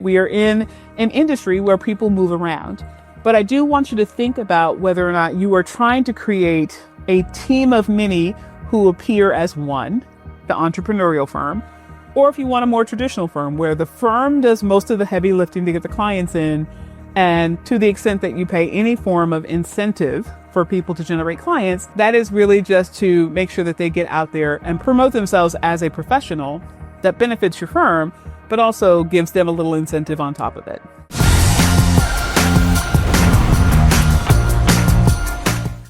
We are in an industry where people move around. But I do want you to think about whether or not you are trying to create a team of many who appear as one, the entrepreneurial firm, or if you want a more traditional firm where the firm does most of the heavy lifting to get the clients in, and to the extent that you pay any form of incentive for people to generate clients, that is really just to make sure that they get out there and promote themselves as a professional that benefits your firm, but also gives them a little incentive on top of it.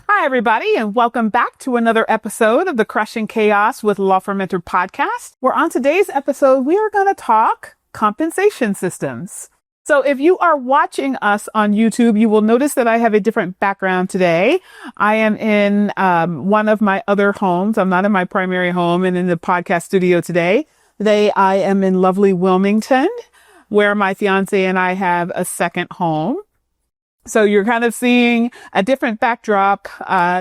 Hi, everybody, and welcome back to another episode of the Crushing Chaos with Law Firm Mentor podcast, where on today's episode, we are going to talk compensation systems. So if you are watching us on YouTube, you will notice that I have a different background today. I am in one of my other homes. I'm not in my primary home and in the podcast studio today. Today, I am in lovely Wilmington, where my fiance and I have a second home. So you're kind of seeing a different backdrop.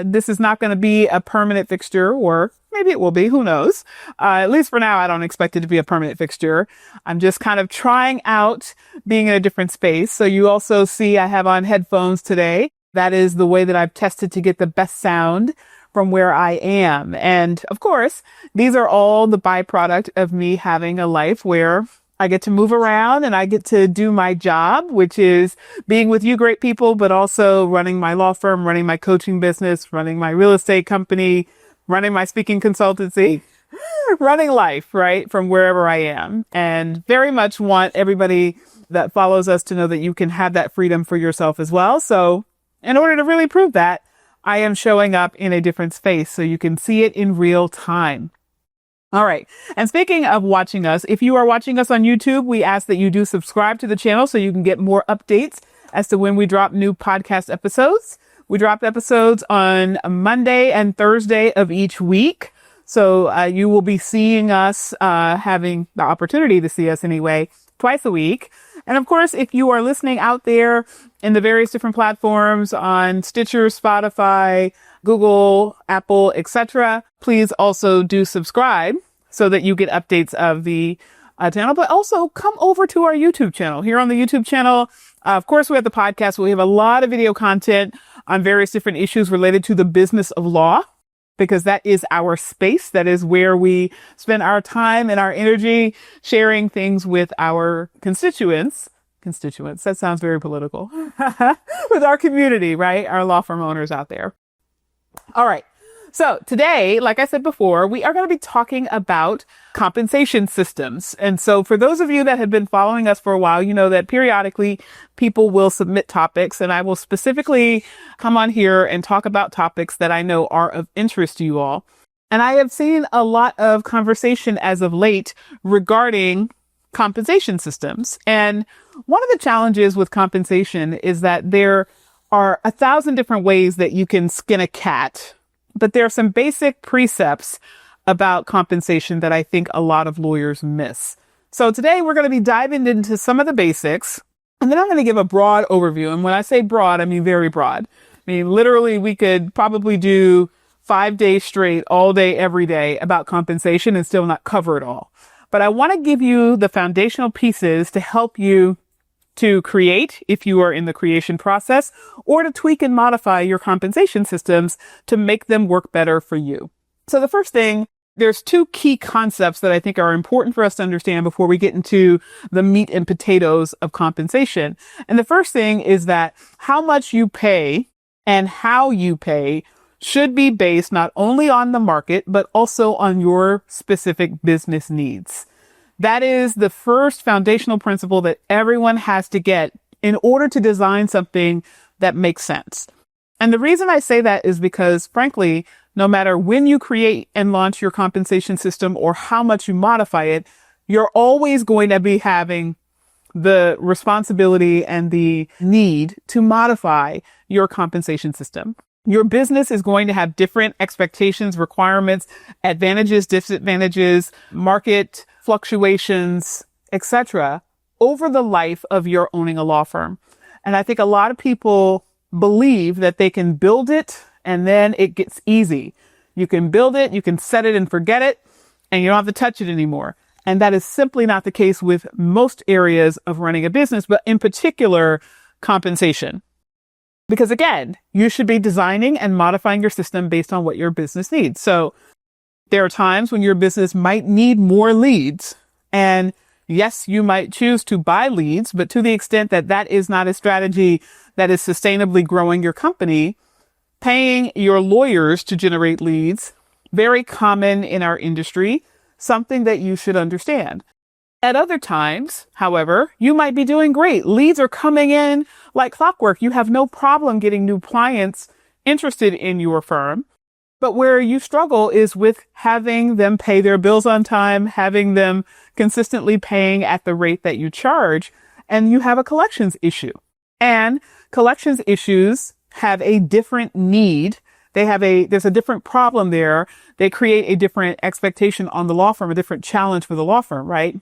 This is not going to be a permanent fixture, or maybe it will be, who knows? At least for now, I don't expect it to be a permanent fixture. I'm just kind of trying out being in a different space. So you also see I have on headphones today. That is the way that I've tested to get the best sound from where I am. And of course, these are all the byproduct of me having a life where I get to move around and I get to do my job, which is being with you great people, but also running my law firm, running my coaching business, running my real estate company, running my speaking consultancy, running life, right, from wherever I am. And very much want everybody that follows us to know that you can have that freedom for yourself as well. So in order to really prove that, I am showing up in a different space so you can see it in real time. All right. And speaking of watching us, if you are watching us on YouTube, we ask that you do subscribe to the channel so you can get more updates as to when we drop new podcast episodes. We drop episodes on Monday and Thursday of each week. So you will be seeing us, having the opportunity to see us anyway, twice a week. And of course, if you are listening out there in the various different platforms on Stitcher, Spotify, Google, Apple, etc., please also do subscribe so that you get updates of the channel, but also come over to our YouTube channel. Here on the YouTube channel, of course, we have the podcast. We have a lot of video content on various different issues related to the business of law, because that is our space. That is where we spend our time and our energy sharing things with our constituents. That sounds very political. With our community, right? Our law firm owners out there. All right. So today, like I said before, we are going to be talking about compensation systems. And so for those of you that have been following us for a while, you know that periodically people will submit topics, and I will specifically come on here and talk about topics that I know are of interest to you all. And I have seen a lot of conversation as of late regarding compensation systems. And one of the challenges with compensation is that there are 1,000 different ways that you can skin a cat. But there are some basic precepts about compensation that I think a lot of lawyers miss. So today we're going to be diving into some of the basics, and then I'm going to give a broad overview. And when I say broad, I mean very broad. I mean, literally, we could probably do 5 days straight, all day, every day about compensation and still not cover it all. But I want to give you the foundational pieces to help you to create, if you are in the creation process, or to tweak and modify your compensation systems to make them work better for you. So the first thing, there's 2 key concepts that I think are important for us to understand before we get into the meat and potatoes of compensation. And the first thing is that how much you pay and how you pay should be based not only on the market, but also on your specific business needs. That is the first foundational principle that everyone has to get in order to design something that makes sense. And the reason I say that is because, frankly, no matter when you create and launch your compensation system or how much you modify it, you're always going to be having the responsibility and the need to modify your compensation system. Your business is going to have different expectations, requirements, advantages, disadvantages, market fluctuations, etc., over the life of your owning a law firm. And I think a lot of people believe that they can build it and then it gets easy. You can build it, you can set it and forget it, and you don't have to touch it anymore. And that is simply not the case with most areas of running a business, but in particular, compensation. Because again, you should be designing and modifying your system based on what your business needs. So there are times when your business might need more leads. And yes, you might choose to buy leads, but to the extent that that is not a strategy that is sustainably growing your company, paying your lawyers to generate leads, very common in our industry, something that you should understand. At other times, however, you might be doing great. Leads are coming in like clockwork. You have no problem getting new clients interested in your firm. But where you struggle is with having them pay their bills on time, having them consistently paying at the rate that you charge, and you have a collections issue. And collections issues have a different need. There's a different problem there. They create a different expectation on the law firm, a different challenge for the law firm, right?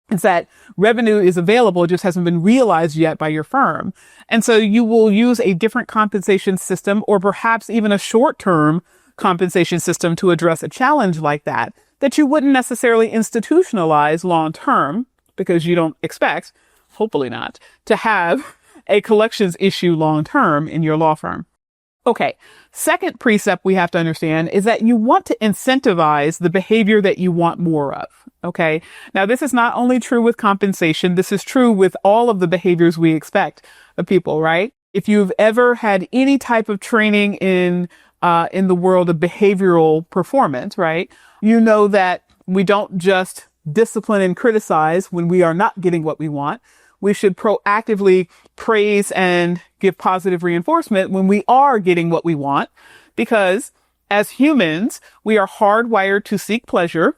It's that revenue is available, it just hasn't been realized yet by your firm. And so you will use a different compensation system or perhaps even a short-term compensation system to address a challenge like that you wouldn't necessarily institutionalize long-term because you don't expect, hopefully not, to have a collections issue long-term in your law firm. Okay. Second precept we have to understand is that you want to incentivize the behavior that you want more of. Okay. Now, this is not only true with compensation. This is true with all of the behaviors we expect of people, right? If you've ever had any type of training in the world of behavioral performance, right? You know that we don't just discipline and criticize when we are not getting what we want. We should proactively praise and give positive reinforcement when we are getting what we want, because as humans, we are hardwired to seek pleasure,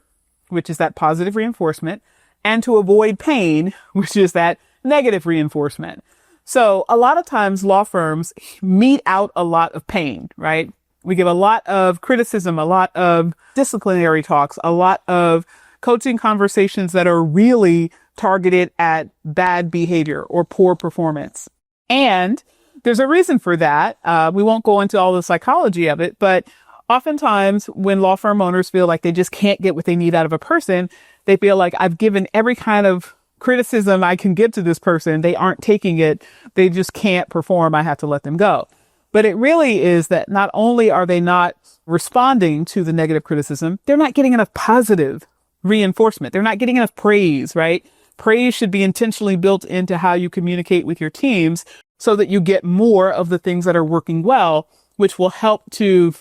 which is that positive reinforcement, and to avoid pain, which is that negative reinforcement. So a lot of times law firms mete out a lot of pain, right? We give a lot of criticism, a lot of disciplinary talks, a lot of coaching conversations that are really targeted at bad behavior or poor performance. And there's a reason for that. We won't go into all the psychology of it, but oftentimes when law firm owners feel like they just can't get what they need out of a person, they feel like I've given every kind of criticism I can give to this person. They aren't taking it. They just can't perform. I have to let them go. But it really is that not only are they not responding to the negative criticism, they're not getting enough positive reinforcement. They're not getting enough praise, right? Praise should be intentionally built into how you communicate with your teams so that you get more of the things that are working well, which will help to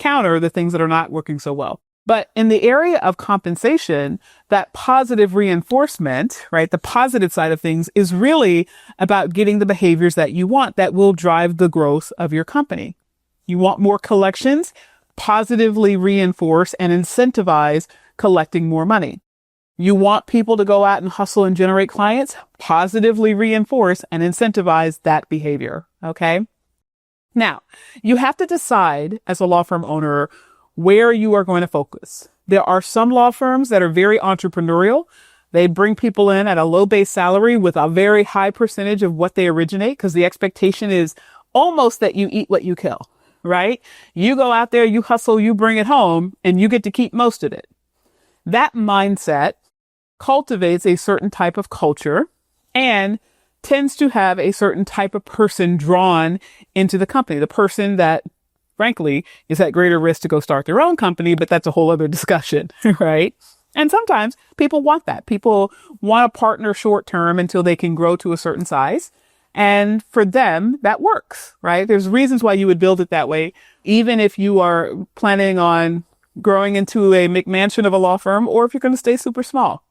counter the things that are not working so well. But in the area of compensation, that positive reinforcement, right, the positive side of things is really about getting the behaviors that you want that will drive the growth of your company. You want more collections, positively reinforce and incentivize collecting more money. You want people to go out and hustle and generate clients, positively reinforce and incentivize that behavior. Okay. Now, you have to decide as a law firm owner where you are going to focus. There are some law firms that are very entrepreneurial. They bring people in at a low base salary with a very high percentage of what they originate because the expectation is almost that you eat what you kill, right? You go out there, you hustle, you bring it home, and you get to keep most of it. That mindset cultivates a certain type of culture and tends to have a certain type of person drawn into the company. The person that, frankly, is at greater risk to go start their own company, but that's a whole other discussion, right? And sometimes people want that. People want a partner short term until they can grow to a certain size. And for them, that works, right? There's reasons why you would build it that way, even if you are planning on growing into a McMansion of a law firm, or if you're going to stay super small.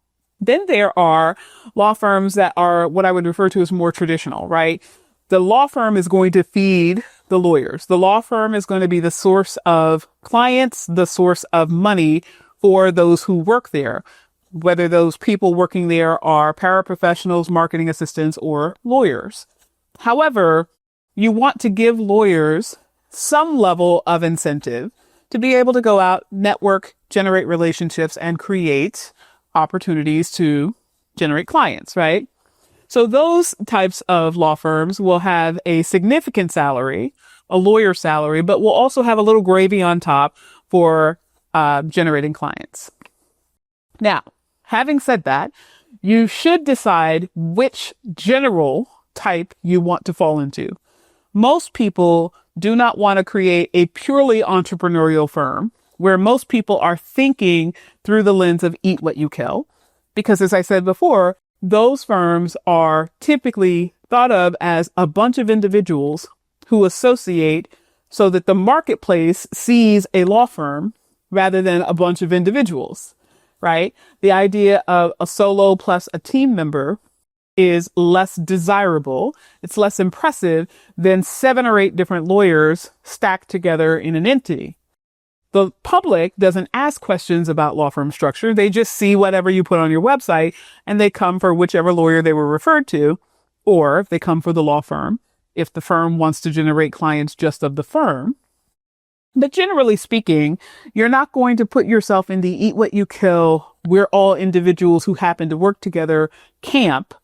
Then there are law firms that are what I would refer to as more traditional, right? The law firm is going to feed the lawyers. The law firm is going to be the source of clients, the source of money for those who work there, whether those people working there are paraprofessionals, marketing assistants, or lawyers. However, you want to give lawyers some level of incentive to be able to go out, network, generate relationships, and create opportunities to generate clients, right? So those types of law firms will have a significant salary, a lawyer salary, but will also have a little gravy on top for generating clients. Now, Having said that, you should decide which general type you want to fall into. Most people do not want to create a purely entrepreneurial firm where most people are thinking through the lens of eat what you kill. Because as I said before, those firms are typically thought of as a bunch of individuals who associate so that the marketplace sees a law firm rather than a bunch of individuals, right? The idea of a solo plus a team member is less desirable. It's less impressive than 7 or 8 different lawyers stacked together in an entity. The public doesn't ask questions about law firm structure. They just see whatever you put on your website and they come for whichever lawyer they were referred to, or if they come for the law firm, if the firm wants to generate clients just of the firm. But generally speaking, you're not going to put yourself in the eat what you kill, we're all individuals who happen to work together camp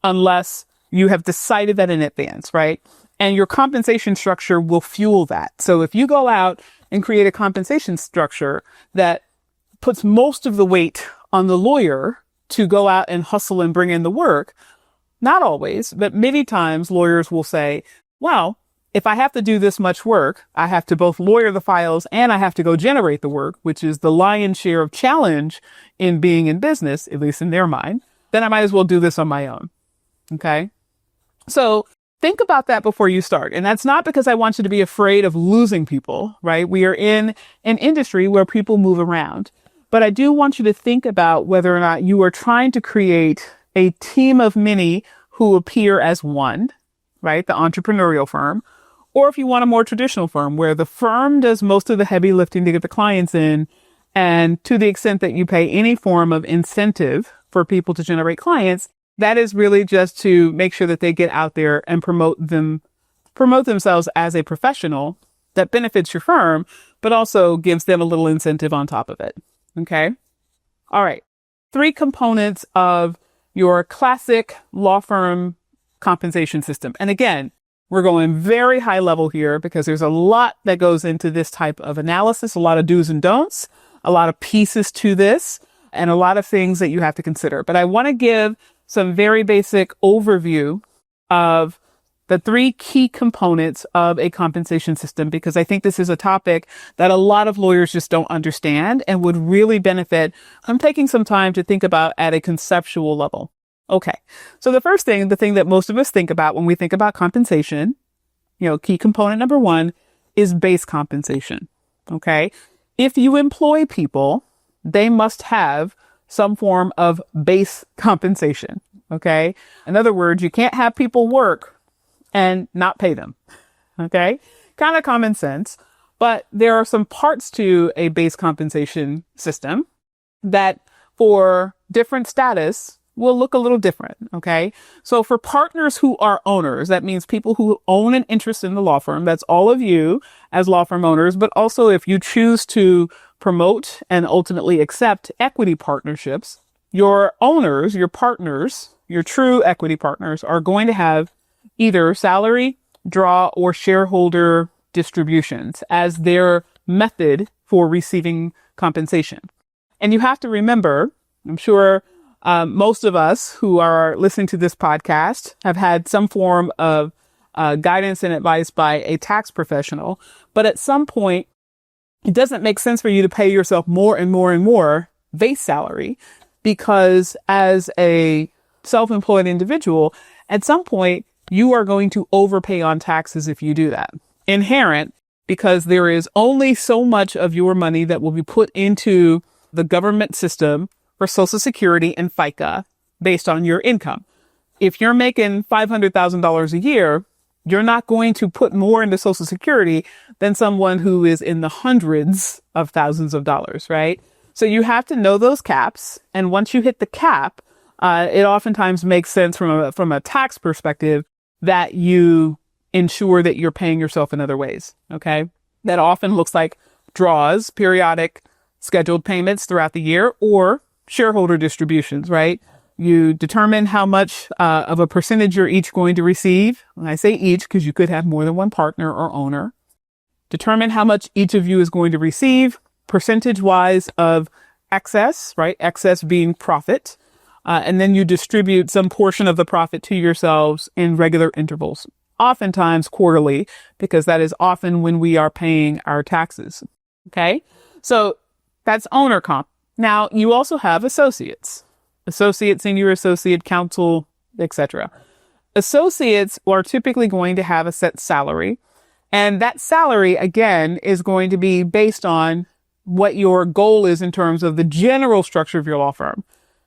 unless you have decided that in advance, right? And your compensation structure will fuel that. So if you go out and create a compensation structure that puts most of the weight on the lawyer to go out and hustle and bring in the work, not always, but many times lawyers will say, well, if I have to do this much work, I have to both lawyer the files and I have to go generate the work, which is the lion's share of challenge in being in business, at least in their mind, then I might as well do this on my own. Okay. So think about that before you start. And that's not because I want you to be afraid of losing people, right? We are in an industry where people move around, but I do want you to think about whether or not you are trying to create a team of many who appear as one, right? The entrepreneurial firm. Or if you want a more traditional firm where the firm does most of the heavy lifting to get the clients in, and to the extent that you pay any form of incentive for people to generate clients, that is really just to make sure that they get out there and promote themselves as a professional that benefits your firm, but also gives them a little incentive on top of it. Okay. All right. 3 components of your classic law firm compensation system. And again, we're going very high level here because there's a lot that goes into this type of analysis, a lot of do's and don'ts, a lot of pieces to this, and a lot of things that you have to consider. But I want to give some very basic overview of the 3 key components of a compensation system, because I think this is a topic that a lot of lawyers just don't understand and would really benefit from taking some time to think about at a conceptual level. Okay. So the first thing, the thing that most of us think about when we think about compensation, key component number 1 is base compensation. Okay. If you employ people, they must have some form of base compensation. Okay. In other words, you can't have people work and not pay them. Okay. Kind of common sense, but there are some parts to a base compensation system that for different status will look a little different. Okay. So for partners who are owners, that means people who own an interest in the law firm. That's all of you as law firm owners, but also if you choose to promote and ultimately accept equity partnerships, your owners, your partners, your true equity partners are going to have either salary, draw, or shareholder distributions as their method for receiving compensation. And you have to remember, I'm sure most of us who are listening to this podcast have had some form of guidance and advice by a tax professional, but at some point, it doesn't make sense for you to pay yourself more and more and more base salary, because as a self-employed individual, at some point, you are going to overpay on taxes if you do that. Inherent, because there is only so much of your money that will be put into the government system for Social Security and FICA based on your income. If you're making $500,000 a year, you're not going to put more into Social Security than someone who is in the hundreds of thousands of dollars, right? So you have to know those caps. And once you hit the cap, it oftentimes makes sense from a tax perspective that you ensure that you're paying yourself in other ways. Okay. That often looks like draws, periodic scheduled payments throughout the year, or shareholder distributions, right? You determine how much of a percentage you're each going to receive. And I say each because you could have more than one partner or owner. Determine how much each of you is going to receive percentage-wise of excess, right? Excess being profit. And then you distribute some portion of the profit to yourselves in regular intervals, oftentimes quarterly, because that is often when we are paying our taxes. Okay. So that's owner comp. Now you also have associates, senior associate, counsel, etc. Associates are typically going to have a set salary. And that salary, again, is going to be based on what your goal is in terms of the general structure of your law firm.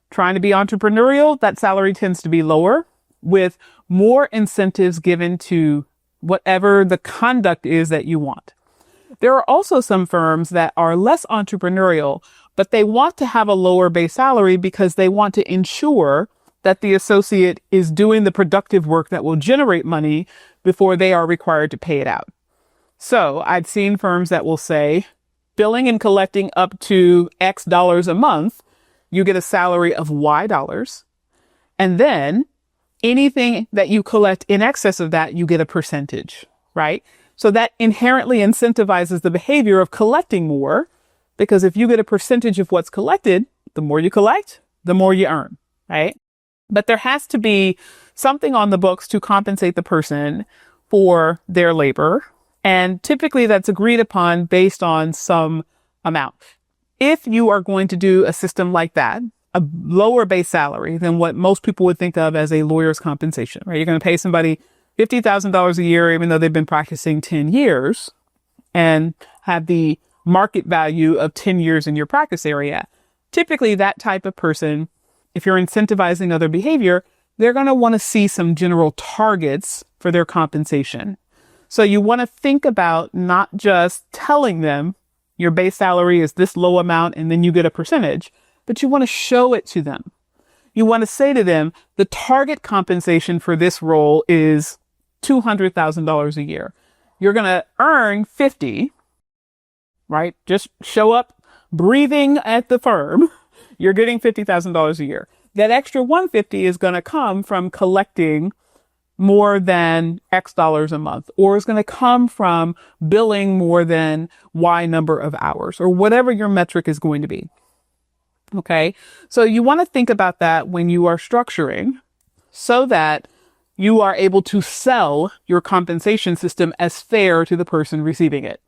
Trying to be entrepreneurial, that salary tends to be lower with more incentives given to whatever the conduct is that you want. There are also some firms that are less entrepreneurial, but they want to have a lower base salary because they want to ensure that the associate is doing the productive work that will generate money before they are required to pay it out. So I've seen firms that will say, billing and collecting up to X dollars a month, you get a salary of Y dollars. And then anything that you collect in excess of that, you get a percentage, right? So that inherently incentivizes the behavior of collecting more, because if you get a percentage of what's collected, the more you collect, the more you earn, right? But there has to be something on the books to compensate the person for their labor. And typically that's agreed upon based on some amount. If you are going to do a system like that, a lower base salary than what most people would think of as a lawyer's compensation, right? You're going to pay somebody $50,000 a year, even though they've been practicing 10 years and have the market value of 10 years in your practice area. Typically that type of person, if you're incentivizing other behavior, they're going to want to see some general targets for their compensation. So you want to think about not just telling them your base salary is this low amount and then you get a percentage, but you want to show it to them. You want to say to them, the target compensation for this role is $200,000 a year. You're going to earn 50, right? Just show up breathing at the firm. You're getting $50,000 a year. That extra 150 is going to come from collecting more than X dollars a month, or it's going to come from billing more than Y number of hours, or whatever your metric is going to be. Okay. So you want to think about that when you are structuring so that you are able to sell your compensation system as fair to the person receiving it.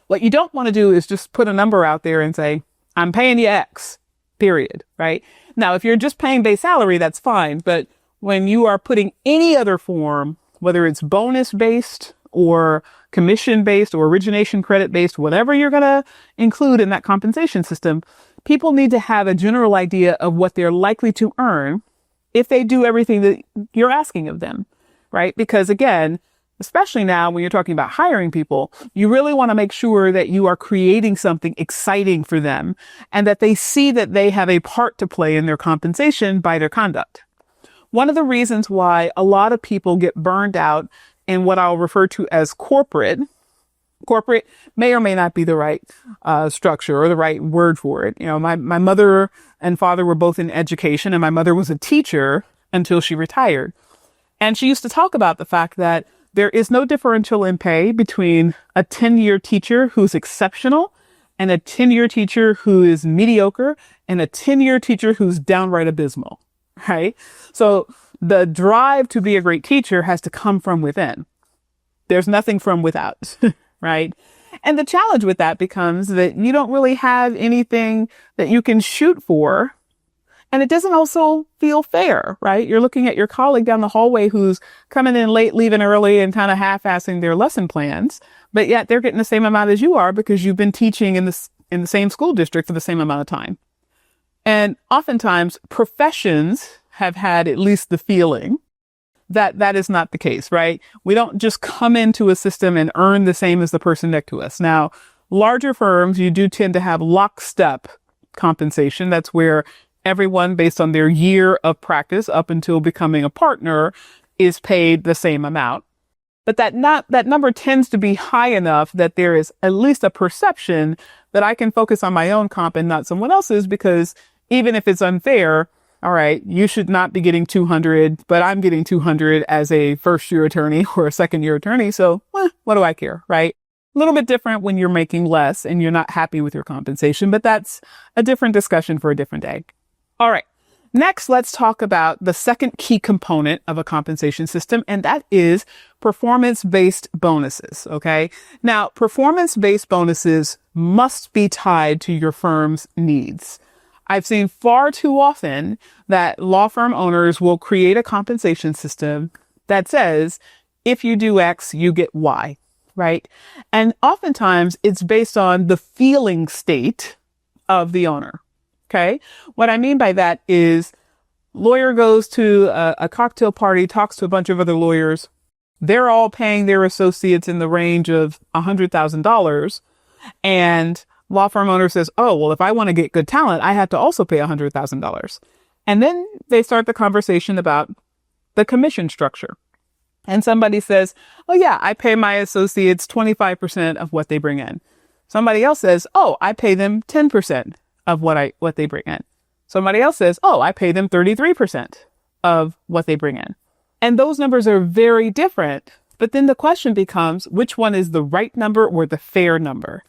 What you don't want to do is just put a number out there and say, I'm paying you X, period. Right. Now, if you're just paying base salary, that's fine. But when you are putting any other form, whether it's bonus based or commission based or origination credit based, whatever you're going to include in that compensation system, people need to have a general idea of what they're likely to earn if they do everything that you're asking of them, right? Because again, especially now when you're talking about hiring people, you really want to make sure that you are creating something exciting for them and that they see that they have a part to play in their compensation by their conduct. One of the reasons why a lot of people get burned out in what I'll refer to as corporate may or may not be the right structure or the right word for it. You know, my mother and father were both in education, and my mother was a teacher until she retired. And she used to talk about the fact that there is no differential in pay between a 10-year teacher who's exceptional and a 10-year teacher who is mediocre and a 10-year teacher who's downright abysmal. Right? So the drive to be a great teacher has to come from within. There's nothing from without, right? And the challenge with that becomes that you don't really have anything that you can shoot for. And it doesn't also feel fair, right? You're looking at your colleague down the hallway who's coming in late, leaving early, and kind of half-assing their lesson plans, but yet they're getting the same amount as you are because you've been teaching in the same school district for the same amount of time. And oftentimes professions have had at least the feeling that that is not the case, right? We don't just come into a system and earn the same as the person next to us. Now, larger firms, you do tend to have lockstep compensation. That's where everyone, based on their year of practice up until becoming a partner, is paid the same amount. But that number tends to be high enough that there is at least a perception that I can focus on my own comp and not someone else's, because even if it's unfair, all right, you should not be getting 200, but I'm getting 200 as a first-year attorney or a second-year attorney. So what do I care, right? A little bit different when you're making less and you're not happy with your compensation, but that's a different discussion for a different day. All right. Next, let's talk about the second key component of a compensation system, and that is performance-based bonuses. Okay. Now, performance-based bonuses must be tied to your firm's needs. I've seen far too often that law firm owners will create a compensation system that says, if you do X, you get Y, right? And oftentimes it's based on the feeling state of the owner. Okay. What I mean by that is lawyer goes to a cocktail party, talks to a bunch of other lawyers. They're all paying their associates in the range of $100,000. And law firm owner says, oh, well, if I want to get good talent, I have to also pay $100,000. And then they start the conversation about the commission structure. And somebody says, oh, yeah, I pay my associates 25% of what they bring in. Somebody else says, oh, I pay them 10% of what they bring in. Somebody else says, oh, I pay them 33% of what they bring in. And those numbers are very different. But then the question becomes, which one is the right number or the fair number?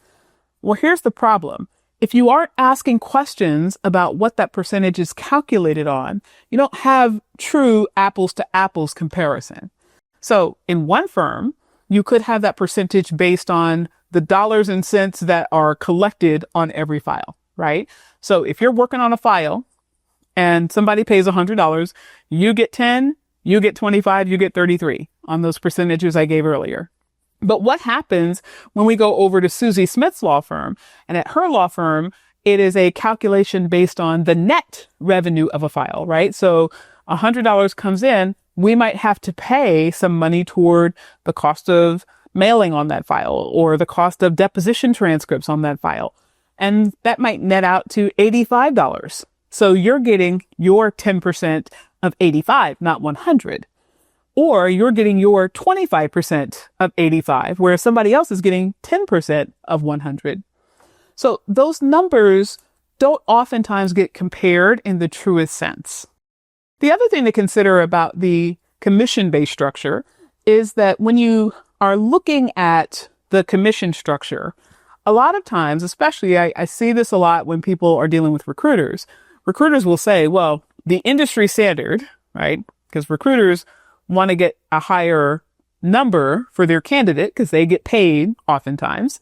Well, here's the problem. If you aren't asking questions about what that percentage is calculated on, you don't have true apples to apples comparison. So in one firm, you could have that percentage based on the dollars and cents that are collected on every file, right? So if you're working on a file and somebody pays $100, you get 10, you get 25, you get 33 on those percentages I gave earlier. But what happens when we go over to Susie Smith's law firm? And at her law firm, it is a calculation based on the net revenue of a file, right? So $100 comes in, we might have to pay some money toward the cost of mailing on that file or the cost of deposition transcripts on that file. And that might net out to $85. So you're getting your 10% of 85, not 100. Or you're getting your 25% of 85, whereas somebody else is getting 10% of 100. So those numbers don't oftentimes get compared in the truest sense. The other thing to consider about the commission-based structure is that when you are looking at the commission structure, a lot of times, especially I see this a lot when people are dealing with recruiters. Recruiters will say, well, the industry standard, right? Because recruiters want to get a higher number for their candidate because they get paid oftentimes.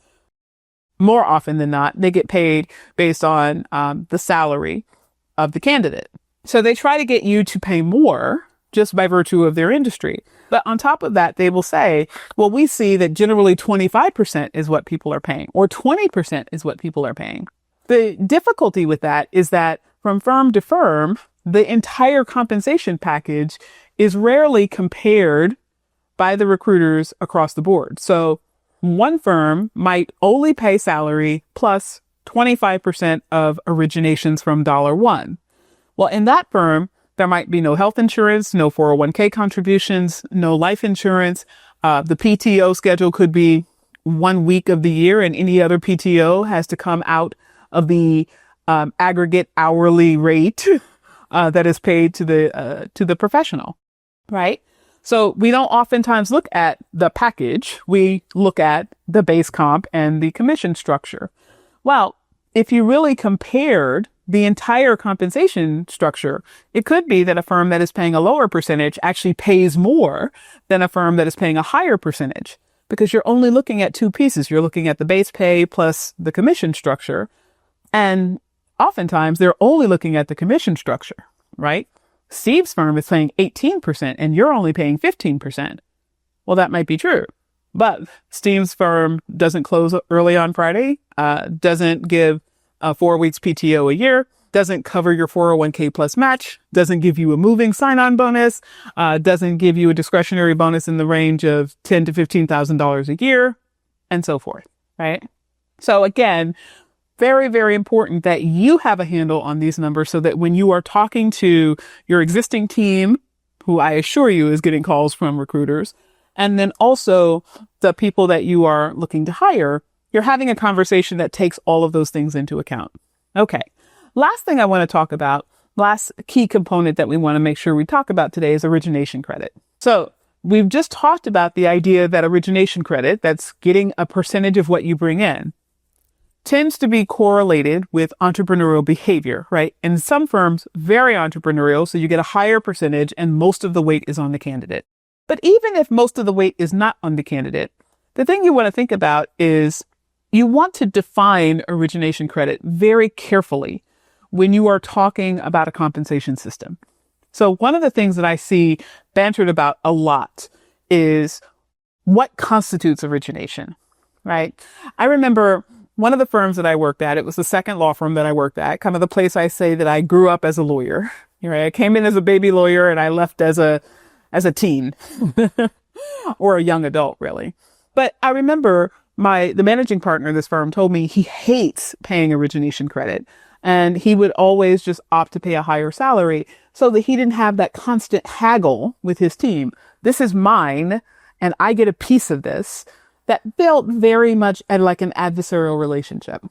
More often than not, they get paid based on the salary of the candidate. So they try to get you to pay more just by virtue of their industry. But on top of that, they will say, well, we see that generally 25% is what people are paying or 20% is what people are paying. The difficulty with that is that from firm to firm, the entire compensation package is rarely compared by the recruiters across the board. So one firm might only pay salary plus 25% of originations from $1. Well, in that firm, there might be no health insurance, no 401k contributions, no life insurance. The PTO schedule could be 1 week of the year, and any other PTO has to come out of the aggregate hourly rate that is paid to the professional, right? So we don't oftentimes look at the package. We look at the base comp and the commission structure. Well, if you really compared the entire compensation structure, it could be that a firm that is paying a lower percentage actually pays more than a firm that is paying a higher percentage, because you're only looking at two pieces. You're looking at the base pay plus the commission structure. And oftentimes they're only looking at the commission structure, right? Steve's firm is paying 18% and you're only paying 15%. Well, that might be true, but Steve's firm doesn't close early on Friday, doesn't give 4 weeks PTO a year, doesn't cover your 401k plus match, doesn't give you a moving sign-on bonus, doesn't give you a discretionary bonus in the range of $10,000 to $15,000 a year, and so forth, right? So again, very, very important that you have a handle on these numbers so that when you are talking to your existing team, who I assure you is getting calls from recruiters, and then also the people that you are looking to hire, you're having a conversation that takes all of those things into account. Okay. Last thing I want to talk about, last key component that we want to make sure we talk about today is origination credit. So we've just talked about the idea that origination credit, that's getting a percentage of what you bring in, tends to be correlated with entrepreneurial behavior, right? In some firms, very entrepreneurial, so you get a higher percentage and most of the weight is on the candidate. But even if most of the weight is not on the candidate, the thing you want to think about is you want to define origination credit very carefully when you are talking about a compensation system. So one of the things that I see bantered about a lot is what constitutes origination, right? I remember one of the firms that I worked at, it was the second law firm that I worked at, kind of the place I say that I grew up as a lawyer. Right? I came in as a baby lawyer and I left as a teen or a young adult, really. But I remember the managing partner of this firm told me he hates paying origination credit. And he would always just opt to pay a higher salary so that he didn't have that constant haggle with his team. This is mine and I get a piece of this. That felt very much like an adversarial relationship.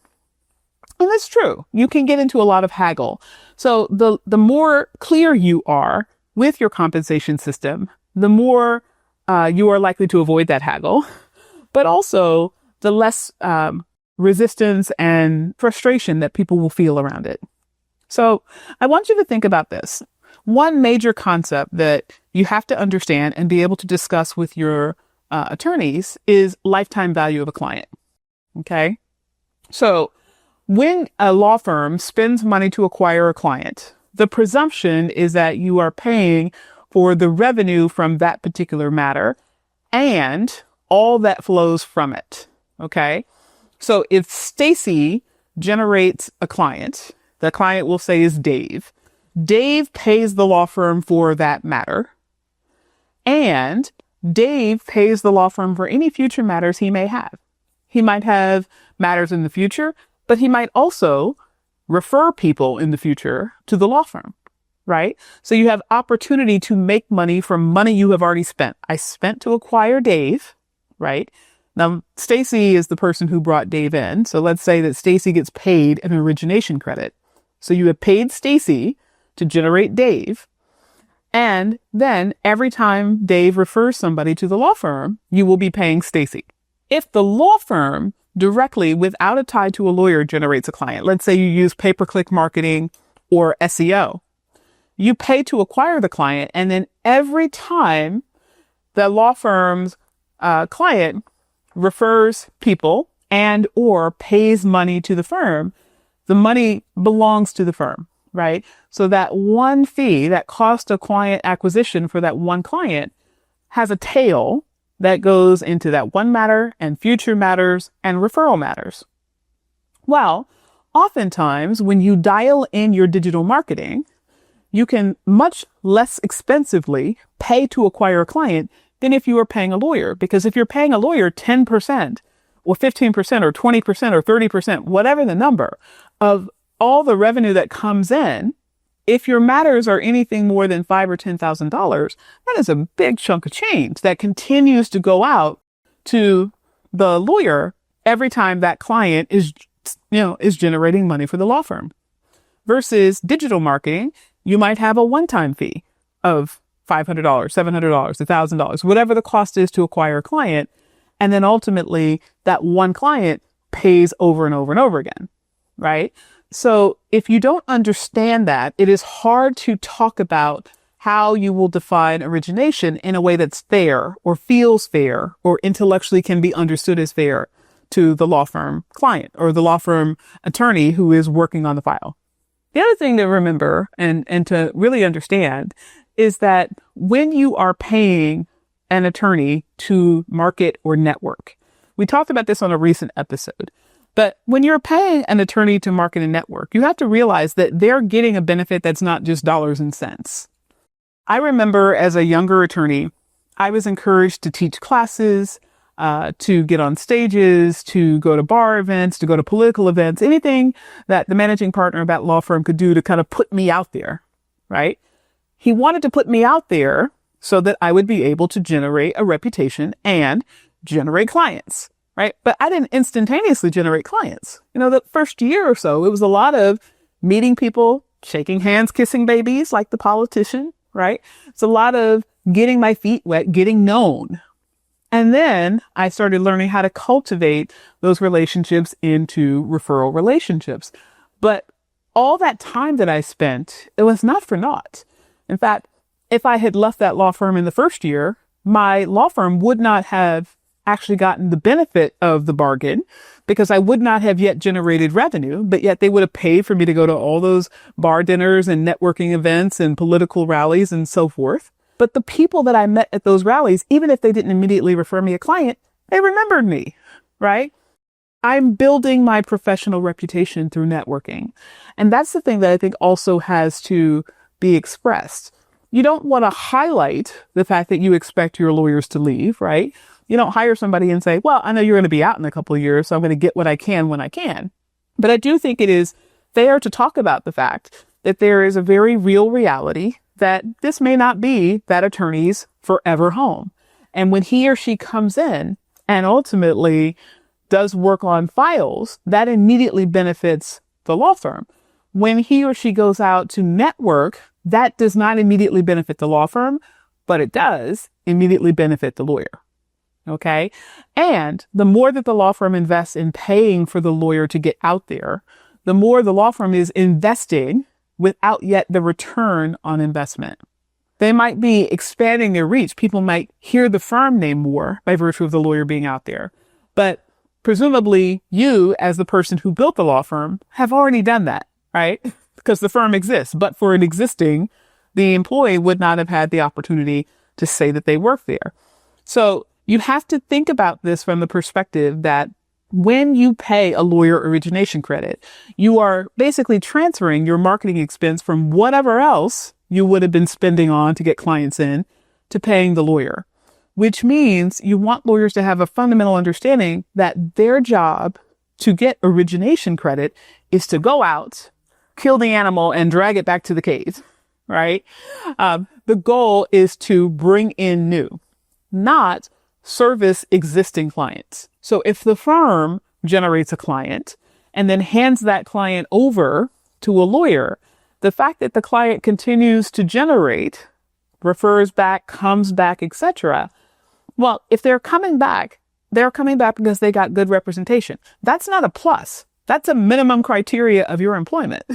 And that's true. You can get into a lot of haggle. So the more clear you are with your compensation system, the more you are likely to avoid that haggle, but also the less resistance and frustration that people will feel around it. So I want you to think about this. One major concept that you have to understand and be able to discuss with your attorneys is lifetime value of a client. Okay. So when a law firm spends money to acquire a client, the presumption is that you are paying for the revenue from that particular matter and all that flows from it. Okay. So if Stacy generates a client, the client will say is Dave. Dave pays the law firm for that matter. And Dave pays the law firm for any future matters he may have. He might have matters in the future, but he might also refer people in the future to the law firm, right? So you have opportunity to make money from money you have already spent. I spent to acquire Dave, right? Now, Stacy is the person who brought Dave in. So let's say that Stacy gets paid an origination credit. So you have paid Stacy to generate Dave. And then every time Dave refers somebody to the law firm, you will be paying Stacy. If the law firm directly, without a tie to a lawyer, generates a client, let's say you use pay-per-click marketing or SEO, you pay to acquire the client. And then every time the law firm's client refers people and or pays money to the firm, the money belongs to the firm. Right? So that one fee, that cost of client acquisition for that one client has a tail that goes into that one matter and future matters and referral matters. Well, oftentimes when you dial in your digital marketing, you can much less expensively pay to acquire a client than if you were paying a lawyer. Because if you're paying a lawyer 10% or 15% or 20% or 30%, whatever the number of all the revenue that comes in, if your matters are anything more than $5,000 or $10,000, that is a big chunk of change that continues to go out to the lawyer every time that client is generating money for the law firm. Versus digital marketing, you might have a one-time fee of $500, $700, $1,000, whatever the cost is to acquire a client. And then ultimately that one client pays over and over and over again, right? So if you don't understand that, it is hard to talk about how you will define origination in a way that's fair or feels fair or intellectually can be understood as fair to the law firm client or the law firm attorney who is working on the file. The other thing to remember and to really understand is that when you are paying an attorney to market or network, we talked about this on a recent episode. But when you're paying an attorney to market and network, you have to realize that they're getting a benefit that's not just dollars and cents. I remember as a younger attorney, I was encouraged to teach classes, to get on stages, to go to bar events, to go to political events, anything that the managing partner of that law firm could do to kind of put me out there, right? He wanted to put me out there so that I would be able to generate a reputation and generate clients. Right. But I didn't instantaneously generate clients. The first year or so, it was a lot of meeting people, shaking hands, kissing babies like the politician. Right. It's a lot of getting my feet wet, getting known. And then I started learning how to cultivate those relationships into referral relationships. But all that time that I spent, it was not for naught. In fact, if I had left that law firm in the first year, my law firm would not have actually gotten the benefit of the bargain because I would not have yet generated revenue, but yet they would have paid for me to go to all those bar dinners and networking events and political rallies and so forth. But the people that I met at those rallies, even if they didn't immediately refer me a client, they remembered me, right? I'm building my professional reputation through networking. And that's the thing that I think also has to be expressed. You don't want to highlight the fact that you expect your lawyers to leave, right? You don't hire somebody and say, well, I know you're going to be out in a couple of years, so I'm going to get what I can when I can. But I do think it is fair to talk about the fact that there is a very real reality that this may not be that attorney's forever home. And when he or she comes in and ultimately does work on files, that immediately benefits the law firm. When he or she goes out to network, that does not immediately benefit the law firm, but it does immediately benefit the lawyer. Okay. And the more that the law firm invests in paying for the lawyer to get out there, the more the law firm is investing without yet the return on investment. They might be expanding their reach. People might hear the firm name more by virtue of the lawyer being out there. But presumably you, as the person who built the law firm, have already done that, right? Because the firm exists. But for it existing, the employee would not have had the opportunity to say that they work there. So you have to think about this from the perspective that when you pay a lawyer origination credit, you are basically transferring your marketing expense from whatever else you would have been spending on to get clients in to paying the lawyer, which means you want lawyers to have a fundamental understanding that their job to get origination credit is to go out, kill the animal, and drag it back to the cave, right? The goal is to bring in new, not service existing clients. So if the firm generates a client and then hands that client over to a lawyer, the fact that the client continues to generate, refers back, comes back, etc. Well, if they're coming back because they got good representation. That's not a plus. That's a minimum criteria of your employment.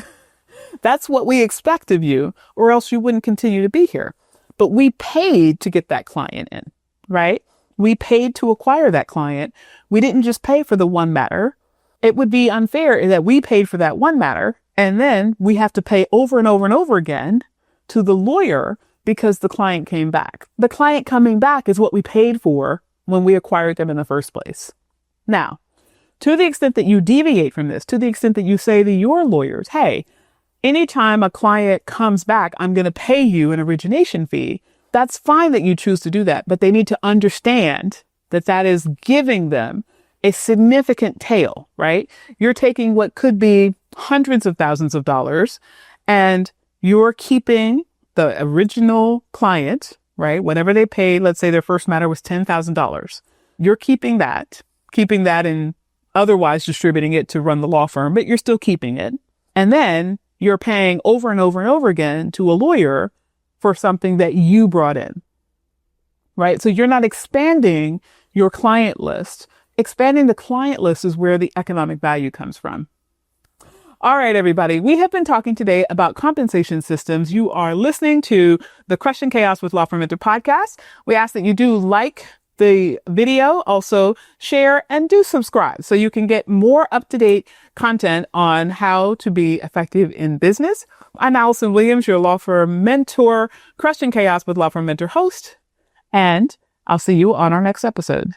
That's what we expect of you, or else you wouldn't continue to be here. But we paid to get that client in, right? We paid to acquire that client. We didn't just pay for the one matter. It would be unfair that we paid for that one matter and then we have to pay over and over and over again to the lawyer because the client came back. The client coming back is what we paid for when we acquired them in the first place. Now, to the extent that you deviate from this, to the extent that you say to your lawyers, hey, anytime a client comes back, I'm going to pay you an origination fee. That's fine that you choose to do that, but they need to understand that that is giving them a significant tail, right? You're taking what could be hundreds of thousands of dollars and you're keeping the original client, right? Whatever they paid, let's say their first matter was $10,000. You're keeping that and otherwise distributing it to run the law firm, but you're still keeping it. And then you're paying over and over and over again to a lawyer for something that you brought in, right? So you're not expanding your client list. Expanding the client list is where the economic value comes from. All right, everybody. We have been talking today about compensation systems. You are listening to the Crushing Chaos with Law Firm Mentor podcast. We ask that you do like the video, also share and do subscribe so you can get more up-to-date content on how to be effective in business. I'm Allison Williams, your Law Firm Mentor, Crushing Chaos with Law Firm Mentor host, and I'll see you on our next episode.